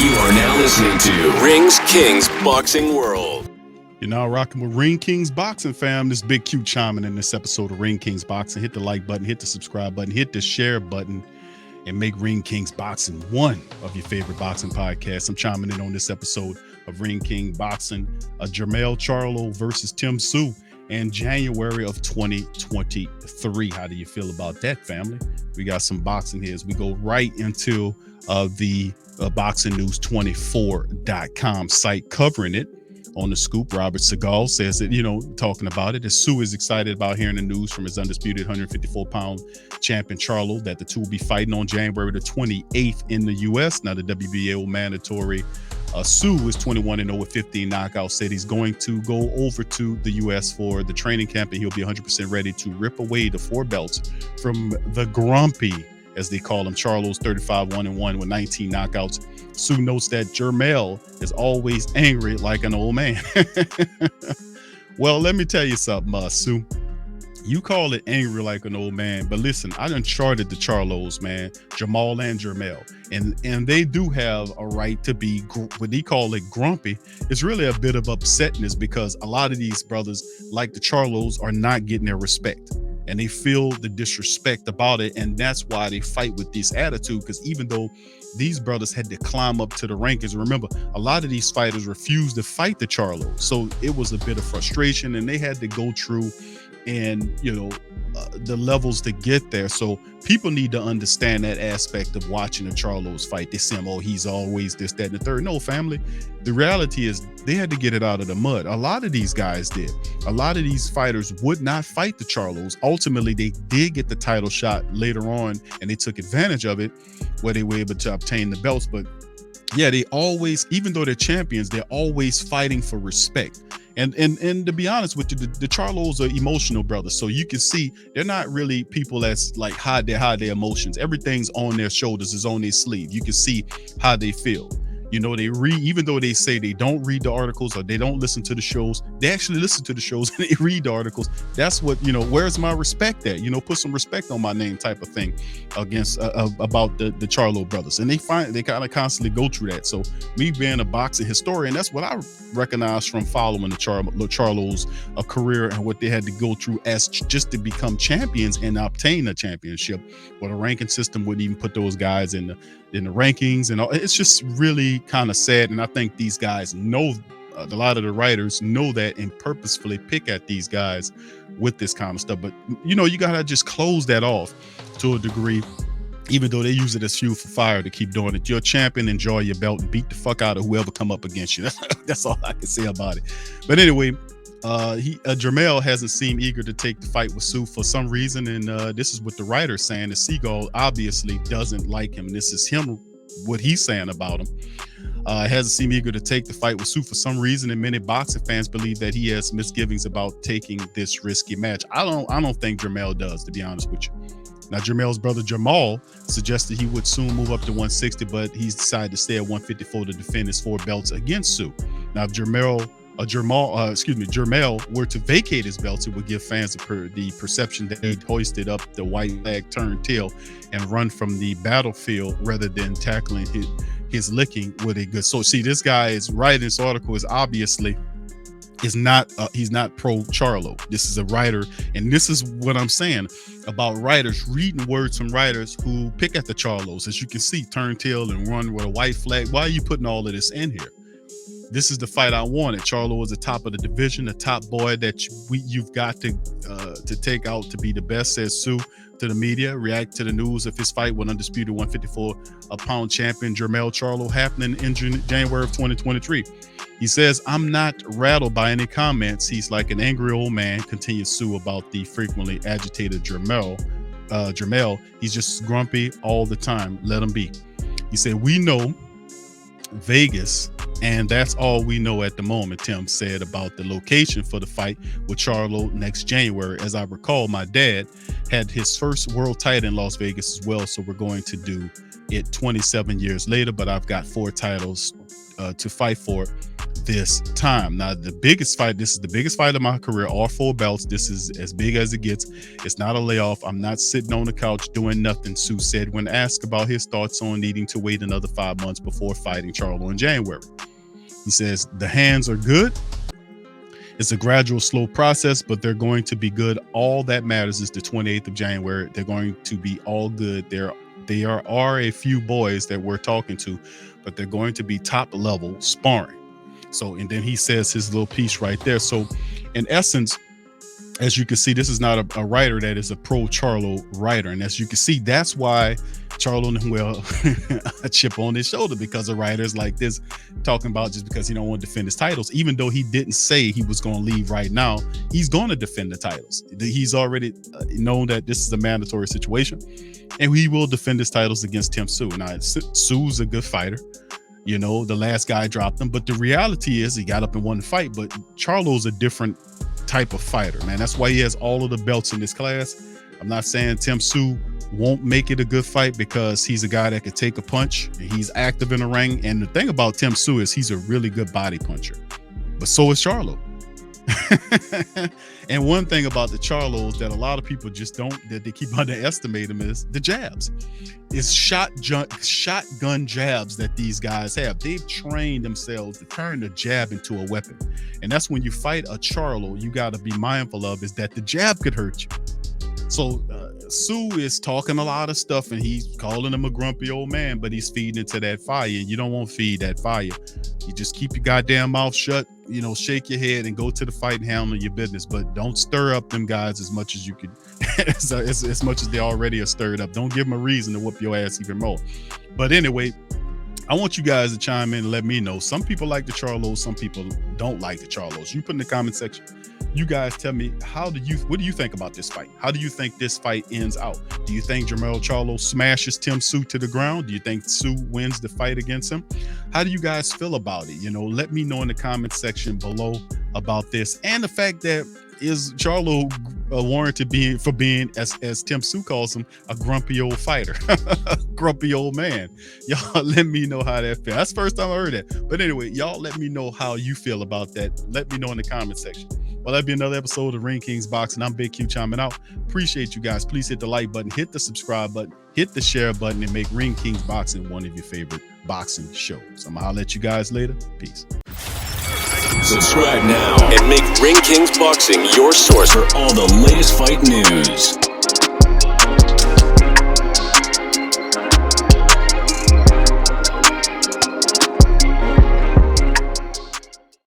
You are now listening to Rings Kings Boxing World. You're now rocking with Ring Kings Boxing, fam. This Big Q chiming in this episode of Ring Kings Boxing. Hit the like button, hit the subscribe button, hit the share button, and make Ring Kings Boxing one of your favorite boxing podcasts. I'm chiming in on this episode of Ring King Boxing, Jermell Charlo versus Tim Tszyu in January of 2023. How do you feel about that, family? We got some boxing here as we go right into the boxingnews24.com site covering it. On the scoop, Robert Segal says that, talking about it, Tszyu is excited about hearing the news from his undisputed 154-pound champion Charlo that the two will be fighting on January the 28th in the U.S. Now, the WBO mandatory Tszyu is 21-0 with 15 knockouts. Said he's going to go over to the U.S. for the training camp, and he'll be 100% ready to rip away the four belts from the grumpy, as they call him, Charlo's 35-1-1 with 19 knockouts. Tszyu notes that Jermell is always angry like an old man. Well, let me tell you something, Tszyu. You call it angry like an old man, but listen, I done charted the Charlos, man, Jamal and Jermell, and they do have a right to be what they call it grumpy. It's really a bit of upsetness because a lot of these brothers, like the Charlos, are not getting their respect. And they feel the disrespect about it, and that's why they fight with this attitude. Because even though these brothers had to climb up to the rankings, remember, a lot of these fighters refused to fight the Charlos, so it was a bit of frustration, and they had to go through and the levels to get there. So people need to understand that aspect of watching the Charlos fight. They say, oh, he's always this, that, and the third. No, family, the reality is they had to get it out of the mud. A lot of these guys did. A lot of these fighters would not fight the Charlos. Ultimately, they did get the title shot later on, and they took advantage of it where they were able to obtain the belts. But yeah, they always, even though they're champions, they're always fighting for respect. And to be honest with you, the Charlos are emotional brothers. So you can see they're not really people that's like hide their emotions. Everything's on their shoulders, is on their sleeve. You can see how they feel. They read, even though they say they don't read the articles or they don't listen to the shows, they actually listen to the shows and they read the articles. That's what, where's my respect at? Put some respect on my name type of thing against about the Charlo brothers. And they kind of constantly go through that. So me being a boxing historian, that's what I recognize from following the Charlos career and what they had to go through as just to become champions and obtain a championship. But the ranking system wouldn't even put those guys in the rankings and all. It's just really kind of sad, and I think these guys know, a lot of the writers know that and purposefully pick at these guys with this kind of stuff. But you gotta just close that off to a degree, even though they use it as fuel for fire to keep doing it. You're a champion, enjoy your belt and beat the fuck out of whoever come up against you. That's all I can say about it. But anyway, Jermell hasn't seemed eager to take the fight with Tszyu for some reason, and this is what the writer's saying. The Seagull obviously doesn't like him, and this is him, what he's saying about him. Hasn't seemed eager to take the fight with Tszyu for some reason, and many boxing fans believe that he has misgivings about taking this risky match. I don't think Jermell does, to be honest with you. Now, Jermell's brother Jamal suggested he would soon move up to 160, but he's decided to stay at 154 to defend his four belts against Tszyu. Now, if Jermell were to vacate his belts, it would give fans the perception that he hoisted up the white flag, turned tail, and run from the battlefield rather than tackling his licking with a good. So see, this guy is writing this article is obviously he's not pro Charlo. This is a writer, and this is what I'm saying about writers reading words from writers who pick at the Charlos. As you can see, turn tail and run with a white flag. Why are you putting all of this in here? This is the fight I wanted. Charlo is the top of the division, the top boy that you've got to take out to be the best, says Tszyu to the media. React to the news of his fight with undisputed 154-pound champion Jermell Charlo happening in January of 2023. He says, I'm not rattled by any comments. He's like an angry old man, continues Tszyu about the frequently agitated Jermell. He's just grumpy all the time. Let him be. He said, we know Vegas, and that's all we know at the moment, Tim said about the location for the fight with Charlo next January. As I recall, my dad had his first world title in Las Vegas as well, so we're going to do it 27 years later, but I've got 4 titles to fight for this time. Now, this is the biggest fight of my career, all 4 belts. This is as big as it gets. It's not a layoff. I'm not sitting on the couch doing nothing, Tszyu said when asked about his thoughts on needing to wait another 5 months before fighting Charlo in January. He says, the hands are good. It's a gradual, slow process, but they're going to be good. All that matters is the 28th of January. They're going to be all good. There are a few boys that we're talking to, but they're going to be top level sparring. So, and then he says his little piece right there. So in essence, as you can see, this is not a writer that is a pro Charlo writer. And as you can see, that's why Charlo a chip on his shoulder, because of writers like this talking about just because he don't want to defend his titles, even though he didn't say he was going to leave right now, he's going to defend the titles. He's already known that this is a mandatory situation, and he will defend his titles against Tim Tszyo. Now, Tszyu's a good fighter. You know, the last guy dropped him, but the reality is he got up and won the fight. But Charlo's a different type of fighter, man. That's why he has all of the belts in this class. I'm not saying Tim Tszyo won't make it a good fight, because he's a guy that could take a punch and he's active in the ring. And the thing about Tim Tszyo is he's a really good body puncher, but so is Charlo. And one thing about the Charlos that a lot of people just that they keep underestimating is the jabs. It's shotgun jabs that these guys have. They've trained themselves to turn the jab into a weapon. And that's when you fight a Charlo, you got to be mindful of is that the jab could hurt you. So Tszyu is talking a lot of stuff and he's calling him a grumpy old man, but he's feeding into that fire. You don't want to feed that fire. You just keep your goddamn mouth shut, you know, shake your head and go to the fight and handle your business. But don't stir up them guys as much as you could, as much as they already are stirred up. Don't give them a reason to whoop your ass even more. But anyway, I want you guys to chime in and let me know. Some people like the Charlos, some people don't like the Charlos. You put in the comment section. You guys tell me, what do you think about this fight? How do you think this fight ends out? Do you think Jermell Charlo smashes Tim Tszyo to the ground? Do you think Tszyu wins the fight against him? How do you guys feel about it? You know, let me know in the comment section below about this. And the fact that is Charlo warranted for being, as Tim Tszyo calls him, a grumpy old fighter, grumpy old man. Y'all let me know how that feels. That's the first time I heard that. But anyway, y'all let me know how you feel about that. Let me know in the comment section. Well, that'll be another episode of Ring Kings Boxing. I'm Big Q chiming out. Appreciate you guys. Please hit the like button, hit the subscribe button, hit the share button, and make Ring Kings Boxing one of your favorite boxing shows. I'm gonna let you guys later. Peace. Subscribe now and make Ring Kings Boxing your source for all the latest fight news.